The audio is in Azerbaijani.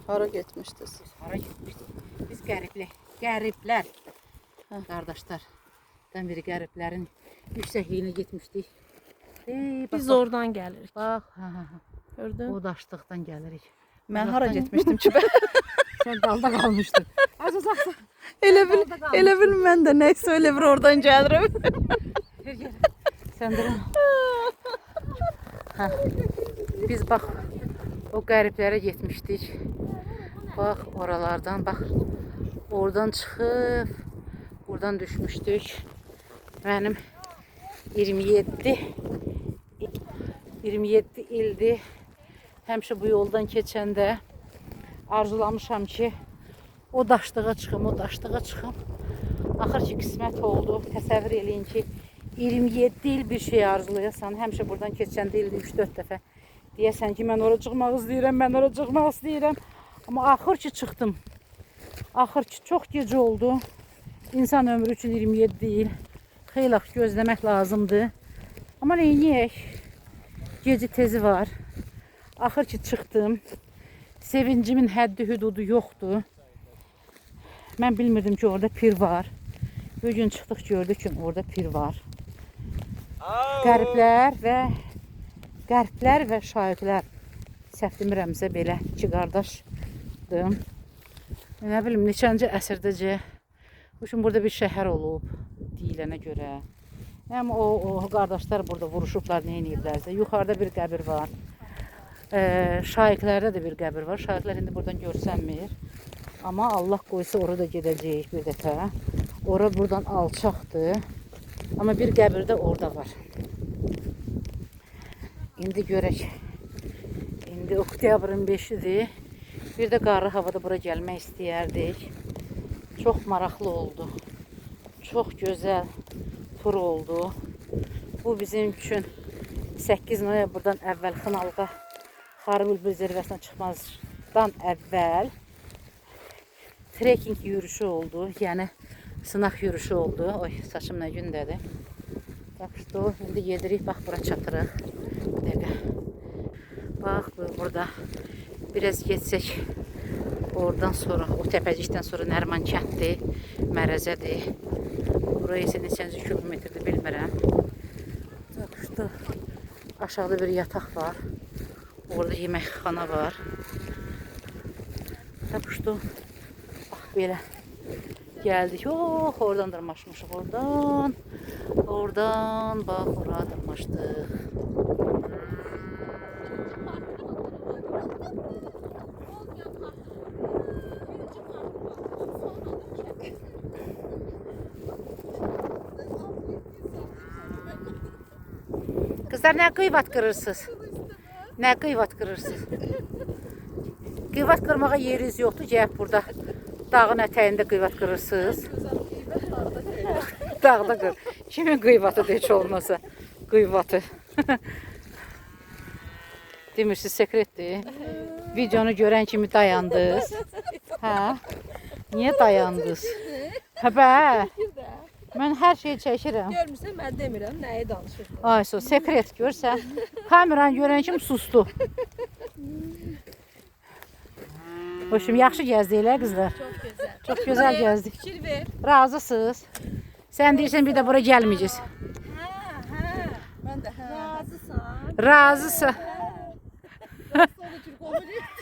Hara getmişdiniz? Biz hara getmişdik? Biz qəriblər. Qardaşlardan biri qəriblərin yüksəkliyinə getmişdik. Biz oradan gəlirik. Bax, Gördün? o daşlıqdan gəlirik. Mən hara getmişdim ki? Sən dalda qalmışdın. Az uzaqsa. Elə bil mən də nəysə elə bir oradan gəlirəm. Sən durun. Biz bax o qəriblərə getmişdik. Bax oralardan, bax oradan çıxıb buradan düşmüşdük. Mənim 27 ildir. Həmişə bu yoldan keçəndə arzulamışam ki, o daşlığa çıxım. Axır ki, qismət oldu. Təsəvvür eləyin ki, 27 il bir şey arzulayasan, həmişə buradan keçəndə ildə 3-4 dəfə deyəsən ki, mən ora çıxmaq istəyirəm, Amma axır ki, çıxdım. Axır ki, çox gecə oldu. İnsan ömrü üçün 27 il. Xeyli gözləmək lazımdır. Amma neyniyək? Gecə tezi var. Axır ki, çıxdım. Sevincimin həddi hüdudu yoxdur. Mən bilmirdim ki, orada pir var. Bir gün çıxdıq, gördük ki, orada pir var. Qərblər və şaiqlər, səhv demirəmsə belə iki qardaşdım. Nə bilim, neçənci əsrdəcə burada bir şəhər olub deyilənə görə. Həm o qardaşlar burada vuruşublar, nə ediblərsə. Yuxarıda bir qəbir var. Şaiqlərdə də bir qəbir var. Şaiqlər indi buradan görsənmir. Amma Allah qoysa orada gedəcəyik bir dəfə. Ora buradan alçaqdır. Amma bir qəbir də orada var. İndi görək. İndi oktyabrın 5-idir. Bir də qarlı havada bura gəlmək istəyərdik. Çox maraqlı oldu. Çox gözəl tur oldu. Bu bizim üçün 8 noyabrdan əvvəl Xınalqa Xarı Bülbül zirvəsinə çıxmazdan əvvəl trekking yürüyüşü oldu. Yəni sınaq yürüyüşü oldu. Oy, saçım nə gündədir. Bax, indi gedirik, bax, bura çatırıq. Bir dəqiqə. Bax, burada biraz geçsək, oradan sonra, o təpəcikdən sonra Nərman kənddir, Mərəzədir. Buraya isə neçənci kilometrdir, bilmirəm. Aşağıda bir yataq var. Orada yeməkxana var. Bax, belə gəldik. Yox, oradan dırmaşmışıq. Oradan, bax, oraya dırmaşdıq. Kızlar, nə qıyvat qırırsınız? Nə qıyvat qırırsınız? Qıyvat qırmağa yeriniz yoxdur. Gəlib burada dağın ətəyində qıyvat qırırsınız. Dağda qır. Kimin qıyvatıdır heç olmasa? Qıyvatı. Demirsiniz, sekretdir. Videonu görən kimi dayandınız. Hə? Niyə dayandınız? Hə, bə. Mən hər şeyi çəkirəm. Görmürsən, mən demirəm, nəyi danışırsan. Ay, sekret görsən. Kameranı görən kimi sustu. Hoşum, yaxşı gəzdiklər qızlar. Çox gözəl. Çox gözəl gəzdik. Fikir ver. Razısınız. Sən deyirsən bir də bura gəlməyəcəyiz. Mən də razısan. Razısan. Sonra Türk olacaq.